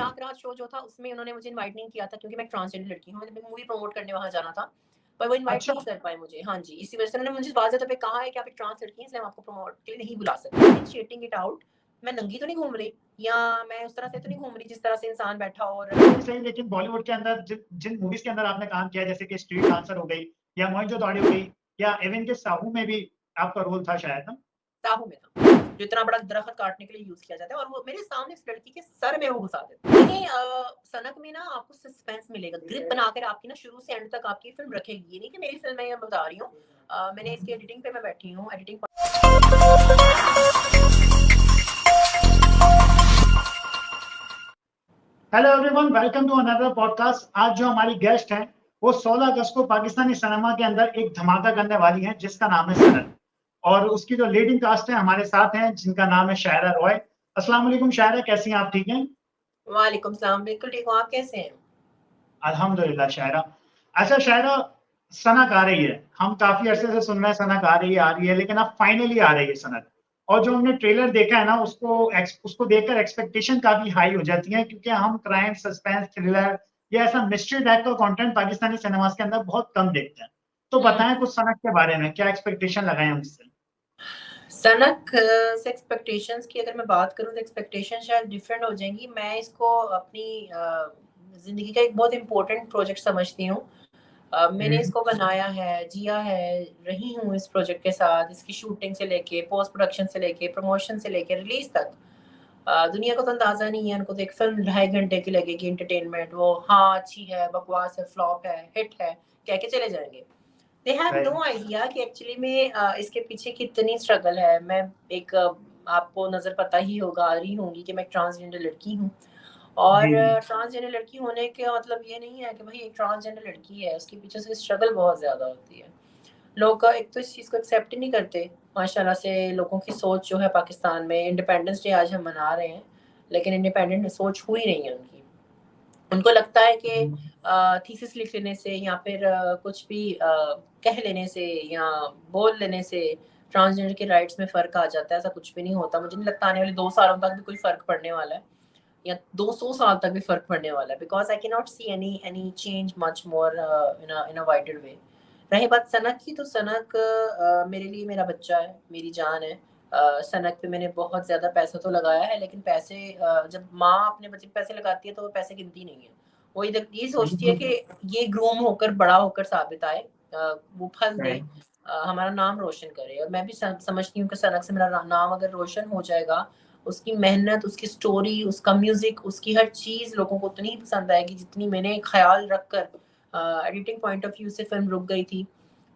चाक रात शो जो था उसमें उन्होंने मुझे इनवाइट नहीं किया था क्योंकि मैं ट्रांसजेंडर लड़की हूँ, मैंने मूवी प्रमोट करने वहाँ जाना था, पर वो इनवाइट अच्छा। नहीं कर पाए मुझे। हाँ जी, इसी वजह से उन्होंने मुझे वाज़ह तौर पे कहा है कि आप एक ट्रांस लड़की हैं, इसलिए हम आपको प्रमोट के लिए नहीं बुला सकते। इनिशिएटिंग इट आउट, मैं नंगी तो नहीं घूम रही या मैं उस तरह से तो नहीं घूम रही जिस तरह से इंसान बैठा और सही, लेकिन बॉलीवुड के अंदर जिन मूवीज़ के अंदर आपने काम किया, जैसे कि स्ट्रीट डांसर हो गई या मोहनजोदड़ो हो गई या इवन के साहू में भी आपका रोल था शायद ना? साहू में था, जो इतना बड़ा दरख्त काटने के लिए यूज़ किया जाता है और वो मेरे सामने इस लड़की के सर में वो घुसा देते हैं। देखिए सनक में ना आपको सस्पेंस मिलेगा, ग्रिप बनाकर आपकी ना शुरू से एंड तक आपकी फ़िल्म रखेगी। ये नहीं कि मेरी फ़िल्म है, मैं बता रही हूँ। मैंने इसकी एडिटिंग पे मैं बैठी हूँ, editing hello everyone, welcome to another podcast. आज जो हमारी गेस्ट हैं, वो 16 अगस्त को पाकिस्तानी सिनेमा के अंदर एक धमाका करने वाली हैं, जिसका नाम है सनत। और उसकी जो लीडिंग कास्ट है हमारे साथ हैं, जिनका नाम है शायरा रॉय। अस्सलाम वालेकुम शायरा, कैसी हैं आप? ठीक हैं? वालेकुम सलाम, बिल्कुल ठीक हूँ, आप कैसे हैं? अल्हम्दुलिल्लाह शायरा। अच्छा शायरा, सनत आ रही है, हम काफी अरसे से सुन रहे हैं सनत आ रही है, लेकिन अब फाइनली आ रही है सनत। और जो हमने ट्रेलर देखा है ना, उसको देखकर एक्सपेक्टेशन काफी हाई हो जाती है, क्योंकि हम क्राइम, सस्पेंस, थ्रिलर या ऐसा मिस्ट्री टाइप का कंटेंट पाकिस्तानी सिनेमास के अंदर बहुत कम देखते हैं। तो बताएं कुछ सनत के बारे में, क्या एक्सपेक्टेशन लगाएं उससे? सनक से एक्सपेक्टेशंस की अगर मैं बात करूँ तो एक्सपेक्टेशन शायद डिफरेंट हो जाएँगी। मैं इसको अपनी ज़िंदगी का एक बहुत इम्पोर्टेंट प्रोजेक्ट समझती हूँ। मैंने इसको बनाया है, जिया है, रही हूँ इस प्रोजेक्ट के साथ, इसकी शूटिंग से लेके, पोस्ट प्रोडक्शन से लेके, प्रमोशन से लेके रिलीज़ तक। दुनिया को तो अंदाज़ा नहीं है, उनको तो एक फ़िल्म 2.5 घंटे की लगेगी एंटरटेनमेंट, वो हाँ, अच्छी है, बकवास है, फ्लॉप है, हिट है, कह के चले जाएँगे। दे हैव नो आइडिया कि एक्चुअली में इसके पीछे कितनी स्ट्रगल है। मैं एक आपको नज़र पता ही होगा, आ रही होंगी कि मैं एक ट्रांसजेंडर लड़की हूँ और जी, जी। ट्रांसजेंडर लड़की होने का मतलब ये नहीं है कि भई एक ट्रांसजेंडर लड़की है, उसके पीछे से स्ट्रगल बहुत ज़्यादा होती है। लोग एक तो इस चीज़ को एक्सेप्ट ही नहीं करते। माशाल्लाह से लोगों की सोच जो है पाकिस्तान में इंडिपेंडेंस डे आज हम मना रहे हैं, लेकिन इंडिपेंडेंट सोच हुई नहीं है उनकी। उनको लगता है कि थीसिस लिख लेने से या फिर कुछ भी कह लेने से या बोल लेने से ट्रांसजेंडर के राइट्स में फ़र्क आ जाता है, ऐसा कुछ भी नहीं होता। मुझे नहीं लगता आने वाले 2 सालों तक भी कोई फ़र्क पड़ने वाला है या 200 साल तक भी फ़र्क पड़ने वाला है because I can not see any change much more in a wider way. रही बात सनक की, तो सनक मेरे लिए मेरा बच्चा है, मेरी जान है। सनक पे मैंने बहुत ज़्यादा पैसा तो लगाया है, लेकिन पैसे जब माँ अपने बच्चे पे पैसे लगाती है, तो वो पैसे गिनती नहीं है। वो इधर ये सोचती है बिल्कुल। कि ये ग्रूम होकर, बड़ा होकर साबित आए, वो फल दे, राइट। हमारा नाम रोशन करे और मैं भी समझती हूँ कि सनक से मेरा नाम अगर रोशन हो जाएगा, उसकी मेहनत, उसकी स्टोरी, उसका म्यूज़िक, उसकी हर चीज़ लोगों को उतनी ही पसंद आएगी, जितनी मैंने ख़्याल रखकर एडिटिंग पॉइंट ऑफ व्यू से फ़िल्म रुक गई थी।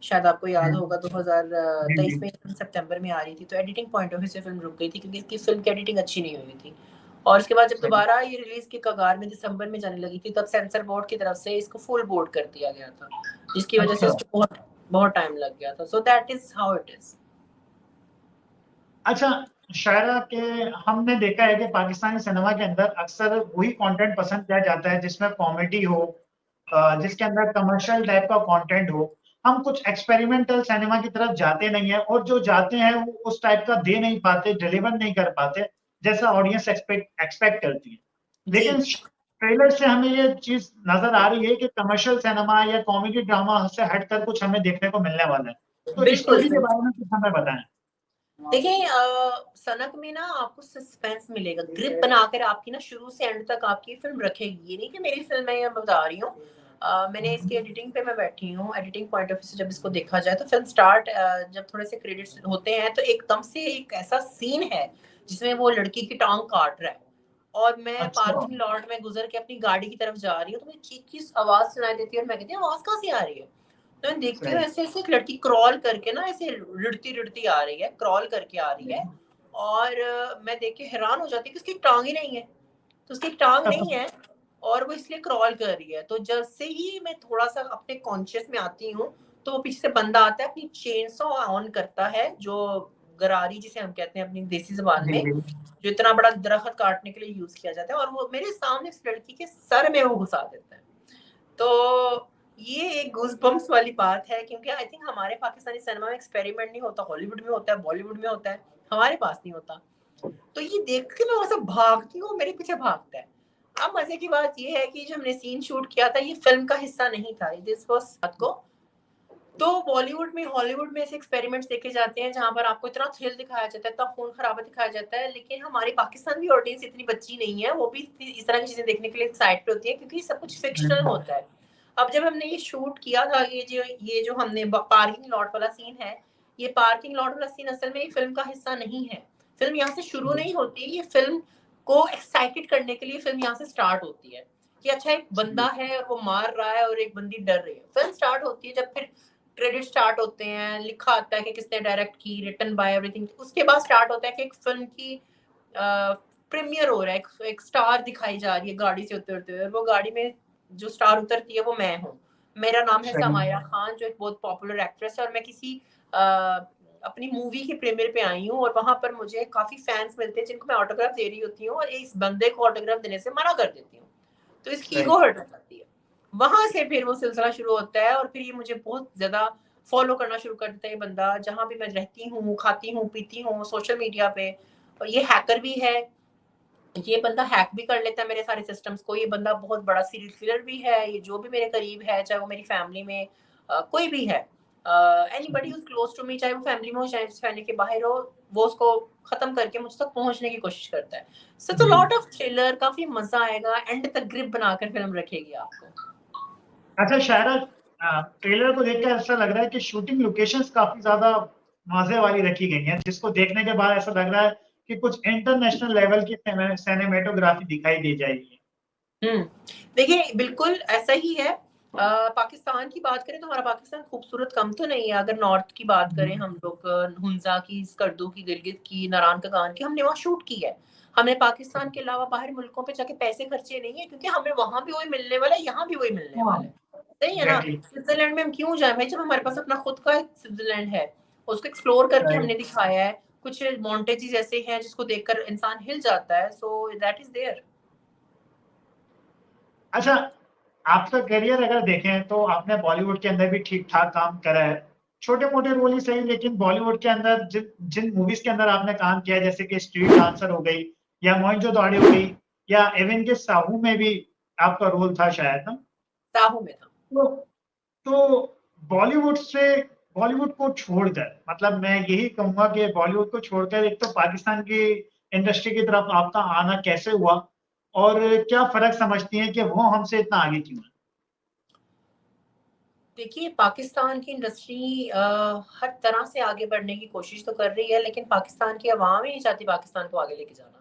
शायद आपको याद होगा जी, 2023 जी। में सितंबर में आ रही थी, तो एडिटिंग पॉइंट ऑफ व्यू से फ़िल्म रुक गई थी क्योंकि इसकी फ़िल्म की एडिटिंग अच्छी नहीं हुई थी। और उसके बाद जब सही। दोबारा ये रिलीज़ के कगार में दिसंबर में जाने लगी थी, तब सेंसर बोर्ड की तरफ से इसको फुल बोर्ड कर दिया गया था, जिसकी वज़ह से अच्छा। इसको बहुत बहुत टाइम लग गया था। So that is how it is. अच्छा शायरा, के हमने देखा है कि पाकिस्तानी सिनेमा के अंदर अक्सर वही कंटेंट पसंद किया जाता है जिसमें कॉमेडी हो, जिसके अंदर कमर्शियल टाइप का कंटेंट हो। हम कुछ एक्सपेरिमेंटल सिनेमा की तरफ जाते नहीं है, और जो जाते हैं वो उस टाइप का दे नहीं पाते, डिलीवर नहीं कर पाते जैसा ऑडियंस एक्सपेक्ट एक्सपेक्ट करती है। जी। लेकिन ट्रेलर से हमें ये चीज नजर आ रही है कि कमर्शियल सिनेमा या कॉमेडी ड्रामा से हटकर कुछ हमें देखने को मिलने वाला है। तो बिल्कुल, स्टोरी के बिल्कुल। बारे में कुछ हमें बताएं। देखिए सनक में ना आपको सस्पेंस मिलेगा, ग्रिप बनाकर आपकी ना शुरू से एंड तक आपकी फ़िल्म रखेगी। ये नहीं कि मेरी फ़िल्म है, ये मैं बता रही हूँ। मैंने इसकी एडिटिंग पे मैं बैठी हूँ, एडिटिंग पॉइंट ऑफ व्यू से जब इसको देखा जाए तो फ़िल्म स्टार्ट जब थोड़े से क्रेडिट्स होते हैं, तो एकदम से एक ऐसा सीन है, जिसमें वो लड़की की टाँग काट रहा है और मैं अच्छा। पार्किंग लॉट में गुज़र के अपनी गाड़ी की तरफ जा रही हूँ, तो मुझे चीख-चीख आवाज़ सुनाई देती है और मैं कहती हूँ, आवाज़ कहाँ से आ रही है? तो मैं देखती हूँ सही। ऐसे-ऐसे एक लड़की क्रॉल करके ना ऐसे रिड़ती-रिड़ती आ रही है, क्रॉल करके आ रही है और मैं देख के हैरान हो जाती हूँ कि उसकी टाँग ही नहीं है। तो उसकी टाँग नहीं है और वो इसलिए क्रॉल कर रही है। तो जैसे ही मैं थोड़ा-सा अपने कॉन्शियस में आती हूँ, तो वो पीछे से बंदा आता है, अपनी चेनसॉ ऑन करता है, जो गरारी जिसे हम कहते हैं अपनी देसी ज़ुबान जी, में, जी। जो इतना बड़ा दरख़्त काटने के लिए यूज़ किया जाता है और वो मेरे सामने इस लड़की के सर में वो घुसा देता है। तो ये एक गूज़बम्प्स वाली बात है क्योंकि आई थिंक हमारे पाकिस्तानी सिनेमा में एक्सपेरिमेंट नहीं होता, हॉलीवुड में होता है, बॉलीवुड में होता है, हमारे पास नहीं होता। तो ये देख के मैं वहाँ से भागती हूँ, मेरे पीछे भागता है। अब मजे की बात ये है कि जो हमने सीन शूट किया था ये फिल्म का हिस्सा नहीं था, दिस वाज को तो बॉलीवुड में हॉलीवुड में ऐसे एक्सपेरिमेंट्स देखे जाते हैं जहां पर आपको इतना थ्रिल दिखाया जाता है, इतना खून खराबा दिखाया जाता है, लेकिन हमारी पाकिस्तान की ऑडियंस इतनी बच्ची नहीं है, वो भी इस तरह की चीजें देखने के लिए एक्साइटेड होती है क्योंकि सब कुछ फिक्शनल होता है। अब जब हमने ये शूट किया था, ये जो हमने पार्किंग लॉट वाला सीन है, ये पार्किंग लॉट वाला सीन असल में फिल्म का हिस्सा नहीं है। फिल्म यहाँ से शुरू नहीं होती, ये फिल्म को एक्साइटेड करने के लिए फिल्म यहाँ से स्टार्ट होती है कि अच्छा एक बंदा है और वो मार रहा है और एक बंदी डर रही है। फिल्म स्टार्ट होती है जब फिर क्रेडिट स्टार्ट होते हैं, लिखा आता है कि किसने डायरेक्ट की, रिटन बाय एवरीथिंग, उसके बाद स्टार्ट होता है कि एक फिल्म की प्रीमियर हो रहा है, एक स्टार दिखाई जा रही है गाड़ी से उतरते हुए, और वो गाड़ी में जो स्टार उतरती है वो मैं हूँ। मेरा नाम है समायरा खान, जो एक बहुत पॉपुलर एक्ट्रेस है, और मैं किसी अपनी मूवी की प्रीमियर पे आई हूँ और वहां पर मुझे काफी फैंस मिलते हैं जिनको मैं ऑटोग्राफ दे रही होती हूँ और इस बंदे को ऑटोग्राफ देने से मना कर देती हूँ, तो इसकी ईगो हर्ट हो जाती है। वहां से फिर वो सिलसिला शुरू होता है और फिर ये मुझे बहुत ज्यादा फॉलो करना शुरू कर देता है ये बंदा, जहां भी मैं रहती हूँ, खाती हूँ, पीती हूँ, सोशल मीडिया पे। और ये हैकर भी है, ये बंदा हैक भी कर लेता है मेरे सारे सिस्टम्स को, ये बंदा बहुत बड़ा सीरियल किलर भी है, ये जो भी मेरे करीब है, चाहे वो मेरी फैमिली में कोई भी है, anybody who's close to me, चाहे वो फैमिली में हो चाहे फैमिली के बाहर हो, वो उसको खत्म करके मुझ तक पहुंचने की कोशिश करता है। So it's a lot of thriller, काफी मजा आएगा, एंड तक ग्रिप बनाकर फिल्म रखेगी आपको। अच्छा शायरा, ट्रेलर को देखकर ऐसा लग रहा है कि शूटिंग लोकेशंस काफी ज्यादा मजे वाली रखी गई हैं, जिसको देखने के बाद ऐसा लग रहा है कि कुछ इंटरनेशनल लेवल की सिनेमेटोग्राफी दिखाई दे जाएगी। देखिए बिल्कुल ऐसा ही है। पाकिस्तान की बात करें तो हमारा पाकिस्तान खूबसूरत कम तो नहीं है। अगर नॉर्थ की बात करें हम लोग, हुंजा की, स्कर्दू की, गिलगित की, नारायण कागान की, हमने वहाँ शूट की है। हमने पाकिस्तान के अलावा बाहर मुल्कों पे जाके पैसे खर्चे नहीं है, क्योंकि हमें वहां भी वही मिलने वाला है, यहाँ भी वही मिलने वाला है। सही है ना? स्विट्जरलैंड में हम क्यों जाए भाई, जब हमारे पास अपना खुद का स्विट्जरलैंड है, उसको एक्सप्लोर करके हमने दिखाया है। कुछ मॉन्टेजेस ऐसे हैं जिसको देखकर इंसान हिल जाता है, सो दैट इज देयर। अच्छा, आपका करियर अगर देखें तो आपने बॉलीवुड के अंदर भी ठीक ठाक काम करा है, छोटे मोटे रोल ही सही, लेकिन बॉलीवुड के अंदर जिन जिन मूवीज के अंदर आपने काम किया है, जैसे कि स्ट्रीट डांसर हो गई या मोहनजोदड़ो हो गई, या इवन के साहू में भी आपका रोल था शायद ना? साहू में था। तो बॉलीवुड को छोड़कर, मतलब मैं यही कहूंगा कि बॉलीवुड को छोड़कर एक तो पाकिस्तान की इंडस्ट्री की तरफ आपका आना कैसे हुआ, और क्या फर्क समझती हैं कि वो हमसे इतना आगे क्यों है? देखिए पाकिस्तान की इंडस्ट्री हर तरह से आगे बढ़ने की कोशिश तो कर रही है, लेकिन पाकिस्तान की आवाम ही नहीं चाहती पाकिस्तान को आगे लेके जाना।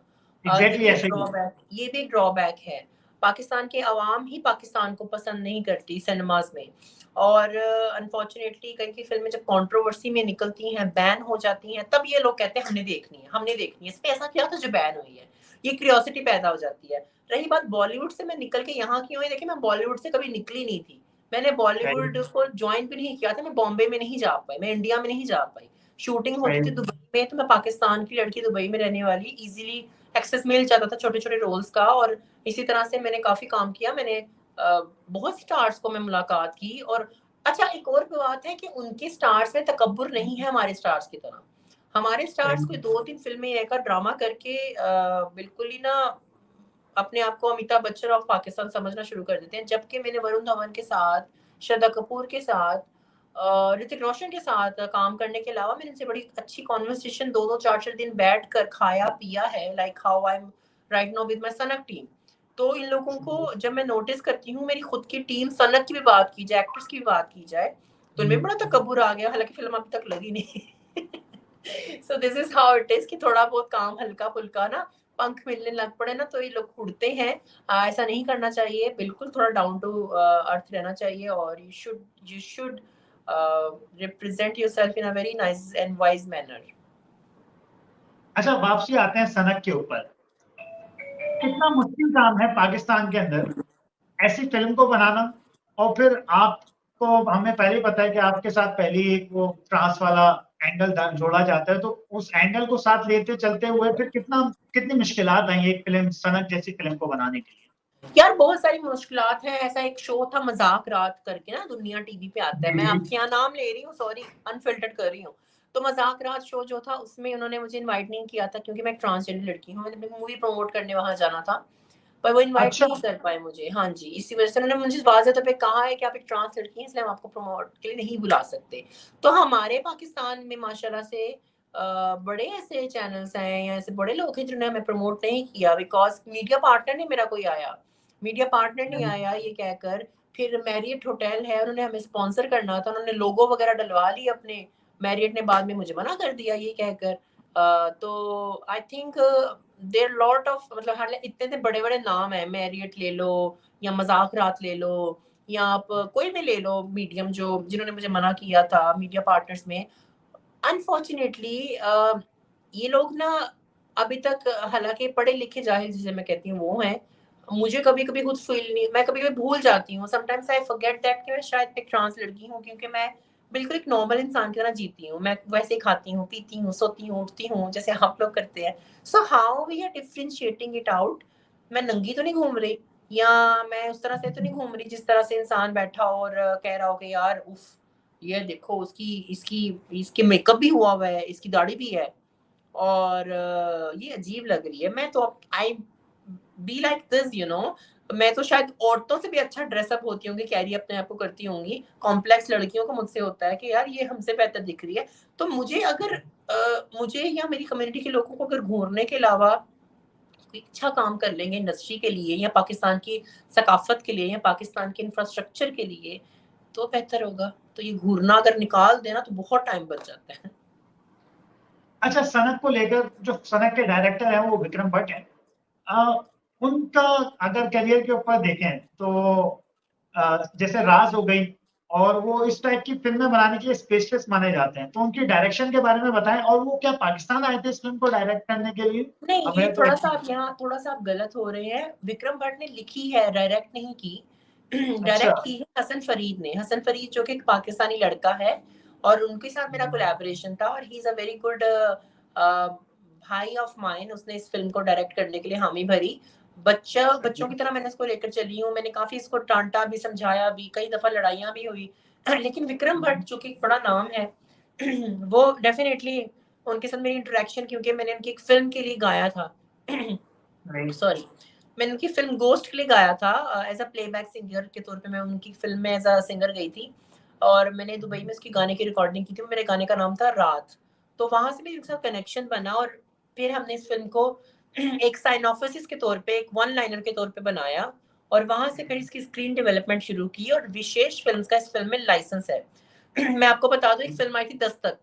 एग्जैक्टली ऐसे ही। ये भी एक ड्रॉबैक है। पाकिस्तान की आवाम ही पाकिस्तान को पसंद नहीं करती सिनेमाज में, और अनफॉर्चुनेटली कई कई फिल्में जब कंट्रोवर्सी में निकलती हैं, बैन हो जाती हैं, तब ये लोग कहते हैं हमने देखनी है, हमने देखनी है, इसमें ऐसा क्या था जो बैन हुई है। ये क्यूरियोसिटी पैदा हो जाती है। रही बात बॉलीवुड से मैं निकल के यहाँ क्यों आई, देखिए मैं बॉलीवुड से कभी निकली नहीं थी, मैंने बॉलीवुड को ज्वाइन भी नहीं किया था, मैं बॉम्बे में नहीं जा पाई, मैं इंडिया में नहीं जा पाई। शूटिंग होती थी दुबई में, तो मैं पाकिस्तान की लड़की दुबई में रहने वाली, इजीली एक्सेस मिल जाता था छोटे छोटे रोल्स का, और इसी तरह से मैंने काफी काम किया। मैंने बहुत स्टार्स को मैं मुलाकात की। और अच्छा एक और बात है कि उनके स्टार्स में तकब्बुर नहीं है हमारे स्टार्स की तरह। हमारे स्टार्स कोई 2-3 फिल्में एक ड्रामा करके बिल्कुल ही ना अपने आप को अमिताभ बच्चन ऑफ पाकिस्तान समझना शुरू कर देते हैं, जबकि मैंने वरुण धवन के साथ, श्रद्धा कपूर के साथ, ऋतिक रोशन के साथ काम करने के अलावा मैंने इनसे बड़ी अच्छी कॉन्वर्सेशन 2-2 4-4 दिन बैठ कर खाया पिया है, like how I am right now with my सनक टीम। तो इन लोगों को जब मैं नोटिस करती हूँ, मेरी खुद की टीम सनक की भी बात की जाए, एक्टर्स की भी बात की जाए, तो इनमें बड़ा तकब्बुर आ गया, हालांकि फिल्म अभी तक लगी नहीं। So this is how it is कि थोड़ा बहुत काम हल्का फुल्का ना, पंख मिलने लग पड़े ना तो ये लोग उड़ते हैं। ऐसा नहीं करना चाहिए, बिल्कुल थोड़ा डाउन टू अर्थ रहना चाहिए, और you should represent yourself in a very nice and wise manner. अच्छा, वापसी आते हैं सनक के ऊपर। कितना मुश्किल काम है पाकिस्तान के अंदर ऐसी फिल्म को बनाना, और फिर आपको, हमें पहले ही पता है कि आपके साथ पहले एक वो ट्रांस वाला एंगल जोड़ा जाता है, तो उस एंगल को साथ लेते चलते हुए फिर कितनी मुश्किलात आई एक फिल्म सनक जैसी फिल्म को बनाने के लिए? यार बहुत सारी मुश्किलात हैं। ऐसा एक शो था मजाक रात करके ना, दुनिया टीवी पे आता है, मैं आपके यहाँ नाम ले रही हूँ, सॉरी अनफिल्टर्ड कर रही हूँ। तो मजाक रात शो जो था, उसमें उन्होंने मुझे इनवाइट नहीं किया था क्योंकि मैं एक ट्रांसजेंडर लड़की हूँ, मैंने अपनी मूवी प्रमोट करने वहां जाना था। पर वो इनवाइट अच्छा। नहीं कर पाए मुझे। हाँ जी, इसी वजह से उन्होंने मुझे वाज़ह तौर पे कहा है कि आप एक ट्रांस लड़की हैं, इसलिए हम आपको प्रमोट के लिए नहीं बुला सकते। तो हमारे पाकिस्तान में माशाल्लाह से बड़े ऐसे चैनल्स हैं या ऐसे बड़े लोग हैं जिन्होंने हमें प्रमोट नहीं किया, बिकॉज़ मीडिया पार्टनर नहीं मेरा कोई आया। मीडिया पार्टनर नहीं आया ये कहकर, फिर मैरियट होटल है, उन्होंने हमें स्पॉन्सर करना था, उन्होंने लोगो वगैरह डलवा लिए अपने, मैरियट ने बाद में मुझे मना कर दिया ये कहकर। तो I think there lot of, मतलब हाल इतने बड़े-बड़े नाम हैं, मैरियट ले लो या मज़ाक रात ले लो या आप कोई भी ले लो मीडियम, जो जिन्होंने मुझे मना किया था मीडिया पार्टनर्स में। अनफॉर्चुनेटली ये लोग ना अभी तक, हालाँकि पढ़े-लिखे जाहिल जिसे मैं कहती हूँ वो हैं। मुझे कभी-कभी खुद फ़ील नहीं, मैं कभी-कभी भूल जाती हूँ, समटाइम्स आई फॉरगेट दैट कि मैं शायद एक ट्रांस लड़की हूँ, क्योंकि मैं बिल्कुल एक नॉर्मल इंसान की तरह जीती हूँ। मैं वैसे ही खाती हूँ, पीती हूँ, सोती हूँ, उठती हूँ, जैसे आप लोग करते हैं। So how we are differentiating it out. मैं नंगी तो नहीं घूम रही, या मैं उस तरह से तो नहीं घूम रही जिस तरह से इंसान बैठा और कह रहा हो कि यार उफ़! ये देखो उसकी इसकी इसके मेकअप भी हुआ हुआ है, इसकी दाढ़ी भी है और ये अजीब लग रही है। मैं तो I be like this you know. मैं तो शायद औरतों से भी अच्छा ड्रेसअप होती होंगी, कैरी अपने आप को करती होंगी। कॉम्प्लेक्स लड़कियों को मुझसे होता है कि यार ये हमसे बेहतर दिख रही है। तो मुझे अगर मुझे या मेरी कम्युनिटी के लोगों को अगर घूरने के अलावा कोई अच्छा काम कर लेंगे इंडस्ट्री के लिए या पाकिस्तान की सकाफ़त के लिए या पाकिस्तान के इंफ्रास्ट्रक्चर के लिए, तो बेहतर होगा। तो ये घूरना अगर निकाल दें ना तो बहुत टाइम बच जाता है। अच्छा, सनक को लेकर जो सनक के डायरेक्टर हैं वो विक्रम भट्ट हैं। उनका अगर करियर के ऊपर देखें तो जैसे राज हो गई, और वो इस टाइप की फिल्में बनाने के लिए स्पेशलिस्ट माने जाते हैं, तो उनकी डायरेक्शन के बारे में बताएं। और वो क्या पाकिस्तान आए थे इस फिल्म को डायरेक्ट करने के लिए? नहीं, ये हमें तो थोड़ा-सा आप यहाँ थोड़ा-सा आप गलत हो रहे हैं। विक्रम भट्ट ने लिखी है, डायरेक्ट नहीं की। अच्छा। डायरेक्ट की है हसन फरीद ने। हसन फरीद जो कि एक पाकिस्तानी लड़का है और उनके साथ मेरा कोलैबोरेशन था और he is a very good भाई ऑफ माइन। उसने इस फ़िल्म को डायरेक्ट करने के लिए हामी भरी। बच्चों की तरह मैंने इसको लेकर चली हूँ। मैंने काफ़ी इसको डाँटा भी, समझाया भी, कई दफ़ा लड़ाइयाँ भी हुई। लेकिन विक्रम भट्ट जो कि एक बड़ा नाम है, वो डेफ़िनेटली उनके साथ मेरी इंटरेक्शन, क्योंकि मैंने उनकी एक फ़िल्म के लिए गाया था। राइट। सॉरी, मैंने उनकी फ़िल्म गोस्ट के लिए गाया था, एज़ अ प्लेबैक सिंगर के तौर पे मैं उनकी फ़िल्म में एज़ अ सिंगर गई थी और मैंने दुबई में उसके गाने की रिकॉर्डिंग की थी। मेरे गाने का नाम था रात। तो वहाँ से भी उनके साथ कनेक्शन बना और फिर हमने इस फ़िल्म को एक साइनॉफिसिस के तौर पे, एक वन लाइनर के तौर पे बनाया और वहाँ से फिर इसकी स्क्रीन डेवलपमेंट शुरू की और विशेष फ़िल्म्स का इस फ़िल्म में लाइसेंस है। मैं आपको बता दूँ, एक फ़िल्म आई थी दस्तक,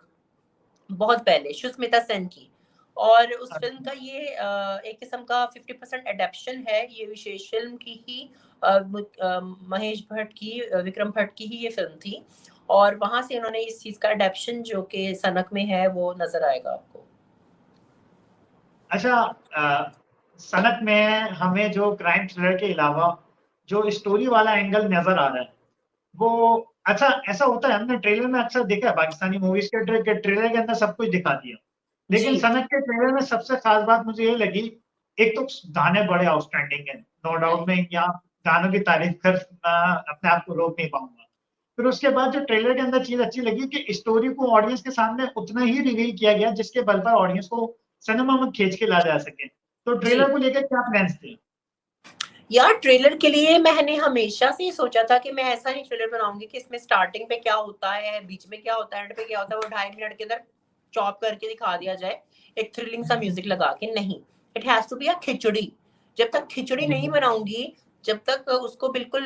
बहुत पहले, सुष्मिता सेन की, और उस फ़िल्म का ये एक किस्म का 50% एडैप्शन है, ये विशेष फ़िल्म की ही। महेश भट्ट की, विक्रम भट्ट की ही ये फ़िल्म थी और वहाँ से उन्होंने इस चीज़ का एडैप्शन जो कि सनक में है, वो नज़र आएगा आपको। अच्छा, सनक में हमें जो क्राइम थ्रिलर के अलावा जो स्टोरी वाला एंगल नज़र आ रहा है, वो अच्छा ऐसा होता है, हमने ट्रेलर में अक्सर देखा है पाकिस्तानी मूवीज़ के ट्रेलर के अंदर सब कुछ दिखा दिया। लेकिन जी, सनक के ट्रेलर में सबसे ख़ास बात मुझे ये लगी, एक तो गाने बड़े आउटस्टैंडिंग हैं, नो डाउट, राइट, मैं यहाँ गानों की तारीफ़ करना अपने आप को रोक नहीं पाऊँगा। फिर उसके बाद जो ट्रेलर के अंदर चीज़ अच्छी लगी कि स्टोरी को ऑडियंस के सामने उतना ही रिवील किया गया जिसके बल पर ऑडियंस को सिनेमा में खींच के ला जा सके। तो जी। ट्रेलर को लेकर क्या प्लान्स थे? यार, ट्रेलर के लिए मैंने हमेशा से ही सोचा था कि मैं ऐसा नहीं ट्रेलर बनाऊँगी कि इसमें स्टार्टिंग पे क्या होता है, बीच में क्या होता है, एंड पे क्या होता है, वो 2.5 मिनट के अंदर चॉप करके दिखा दिया जाए, एक थ्रिलिंग सा म्यूज़िक लगा के, नहीं। It has to be a khichdi. जब तक खिचड़ी नहीं बनाऊँगी, जब तक उसको बिल्कुल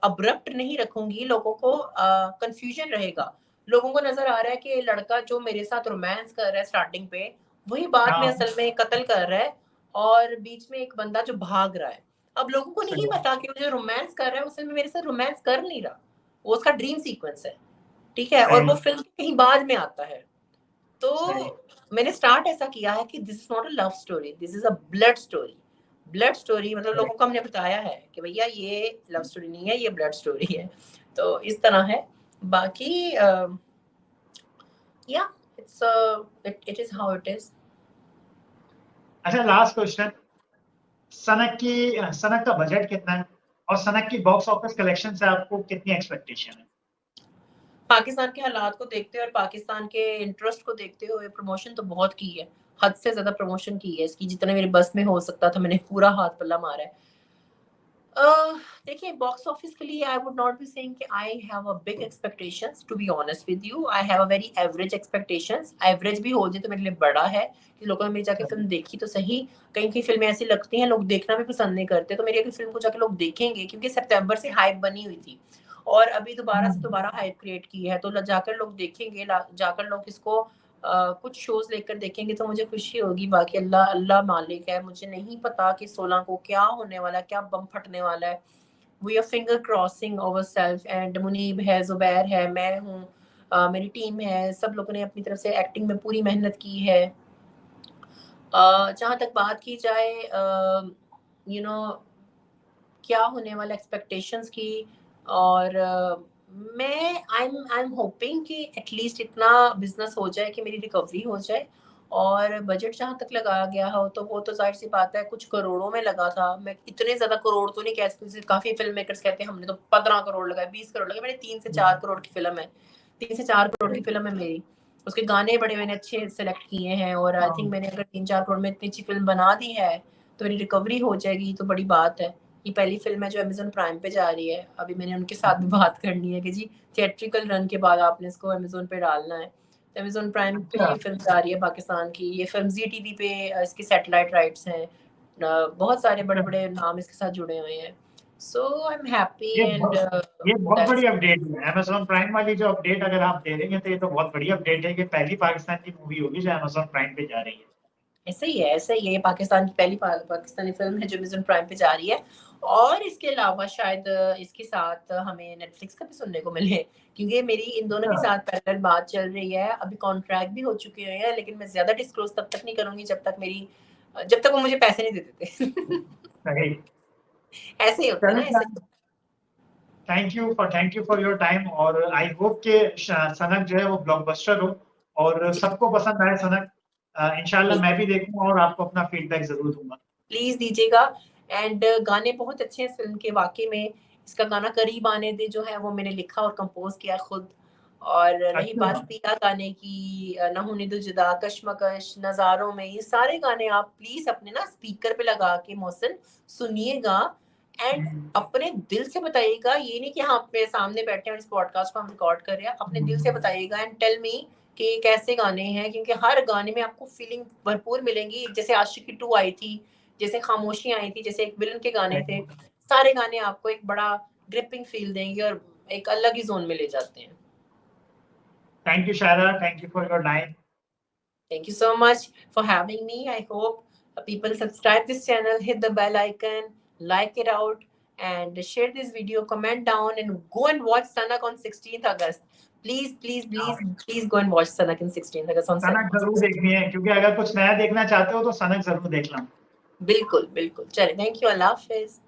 अब्रप्ट नहीं रखूँगी, लोगों को कन्फ्यूजन रहेगा। लोगों को नज़र आ रहा है कि लड़का जो मेरे साथ रोमांस कर रहा है स्टार्टिंग पे, वही बाद में हाँ, असल में कत्ल कर रहा है और बीच में एक बंदा जो भाग रहा है। अब लोगों को नहीं सही पता कि वो जो रोमांस कर रहा है, उसमें मेरे साथ रोमांस कर नहीं रहा। वो उसका ड्रीम सीक्वेंस है, ठीक है? और सही वो फ़िल्म के कहीं बाद में आता है। सही। तो मैंने स्टार्ट ऐसा किया है कि this is not a love story, this is a blood story. Blood story मतलब लोगों को हमने बताया है कि भैया ये लव स्टोरी नहीं है, ये ब्लड स्टोरी है। तो इस तरह है। बाकी या it is how it is. अच्छा, लास्ट क्वेश्चन, सनक का बजट कितना है? और सनक की बॉक्स ऑफिस कलेक्शन से आपको कितनी एक्सपेक्टेशन है? पाकिस्तान के हालात को देखते हुए और पाकिस्तान के इंटरेस्ट को देखते हुए प्रमोशन तो बहुत की है, हद से ज़्यादा प्रमोशन की है इसकी, जितना मेरे बस में हो सकता था मैंने पूरा हाथ पल्ला मारा है। देखिए बॉक्स ऑफिस के लिए I would not be saying कि I have a big expectations, to be honest with you I have a very average expectations. Average भी हो जाए तो मेरे लिए बड़ा है कि लोगों ने मेरी जाके फिल्म देखी तो सही। कहीं की फिल्में ऐसी लगती हैं लोग देखना भी पसंद नहीं करते, तो मेरी अगर फिल्म को जाके लोग देखेंगे, क्योंकि सितंबर से हाइप बनी हुई थी और अभी दोबारा हाइप क्रिएट की है, तो जाकर लोग देखेंगे, जाकर लोग इसको कुछ शोज लेकर देखेंगे तो मुझे खुशी होगी। बाकी अल्लाह अल्लाह मालिक है, मुझे नहीं पता कि 16 को क्या होने वाला है, क्या बम फटने वाला है। We are finger crossing over self and Munib है, जुबैर है, मैं हूँ, मेरी टीम है, सब लोगों ने अपनी तरफ से एक्टिंग में पूरी मेहनत की है। जहाँ तक बात की जाए यू नो क्या होने वाला एक्सपेक्टेशंस की, और मैं आई एम होपिंग कि एटलीस्ट इतना बिजनेस हो जाए कि मेरी रिकवरी हो जाए। और बजट जहाँ तक लगाया गया हो तो वो तो जाहिर सी बात है कुछ करोड़ों में लगा था। मैं इतने ज्यादा करोड़ तो नहीं कह सकती, काफी फिल्म मेकर्स कहते हैं हमने तो 15 करोड़ लगाए, 20 करोड़ लगाए, मैंने 3 से 4 करोड़ की फिल्म है, 3 से 4 करोड़ की फिल्म है मेरी। उसके गाने बड़े मैंने अच्छे सेलेक्ट किए हैं और आई थिंक मैंने अगर 3-4 करोड़ में इतनी अच्छी फिल्म बना दी है तो मेरी रिकवरी हो जाएगी, तो बड़ी बात है। ये पहली फिल्म है जो अमेज़न प्राइम पे जा रही है। अभी मैंने उनके साथ भी बात करनी है कि जी थिएट्रिकल रन के बाद आपने इसको अमेज़न पे डालना है। तो अमेज़न प्राइम पे ये फिल्म जा रही है पाकिस्तान की। ये फिल्म ज़ी टीवी पे इसकी सैटेलाइट राइट्स हैं। बहुत सारे बड़े-बड़े नाम इसके साथ जुड़े हुए हैं। सो आई एम हैप्पी एंड ये बहुत बड़ी अपडेट है। अमेज़न प्राइम वाली जो अपडेट अगर आप दे रही हैं तो ये तो बहुत बड़ी अपडेट है कि पहली पाकिस्तान की मूवी होगी जो अमेज़न प्राइम पे जा रही है। ऐसा ही है, ऐसा ही है। ये पाकिस्तान की पहली पाकिस्तानी फ़िल्म है जो अमेज़न प्राइम पे जा रही है और इसके अलावा शायद इसके साथ हमें नेटफ्लिक्स का भी सुनने को मिले, क्योंकि मेरी इन दोनों के साथ पैरेलल बात चल रही है। अभी कॉन्ट्रैक्ट भी हो चुके हैं, लेकिन मैं ज़्यादा डिस्क्लोज़ तब तक नहीं करूँगी जब तक वो मुझे पैसे नहीं दे देते। सही। ऐसे ही होता है ना, ऐसे। Thank you for your time और आई होप कि सनक जो है वो ब्लॉकबस्टर हो और सबको पसंद आए सनक। इंशाल्लाह मैं भी देखूंगा और आपको अपना फीडबैक जरूर दूंगा। प्लीज दीजिएगा। एंड गाने बहुत अच्छे हैं इस फिल्म के, वाकई में। इसका गाना करीब आने दे जो है वो मैंने लिखा और कंपोज किया खुद। और रही बात पिया गाने की, ना होने दो जुदा, कशमकश, नजारों में, ये सारे गाने आप प्लीज अपने ना स्पीकर पे लगा के मोहसिन सुनिएगा एंड अपने दिल से बताइएगा। ये नहीं कि हाँ अपने सामने बैठे हैं इस पॉडकास्ट को हम रिकॉर्ड कर रहे हैं, अपने दिल से बताइएगा एंड टेल मी कि कैसे गाने हैं, क्योंकि हर गाने में आपको फीलिंग भरपूर मिलेंगी। जैसे आशिकी 2 आई थी, जैसे खामोशी आई थी, जैसे एक विलन के गाने थे, सारे गाने आपको एक बड़ा ग्रिपिंग फील देंगे और एक अलग ही जोन में ले जाते हैं। Thank you Shaira, thank you for your time. Thank you so much for having me. I hope people subscribe this channel, hit the bell icon, like it out, and share this video, comment down, and go and watch Sanak on 16th August. Please, please, please, please go and watch Sanak in 16th August on सनक जरूर देखनी है क्योंकि अगर कुछ नया देखना चाहते हो तो सनक जरूर देखना। बिल्कुल बिल्कुल। चलिए, थैंक यू, अल्लाह हाफिज।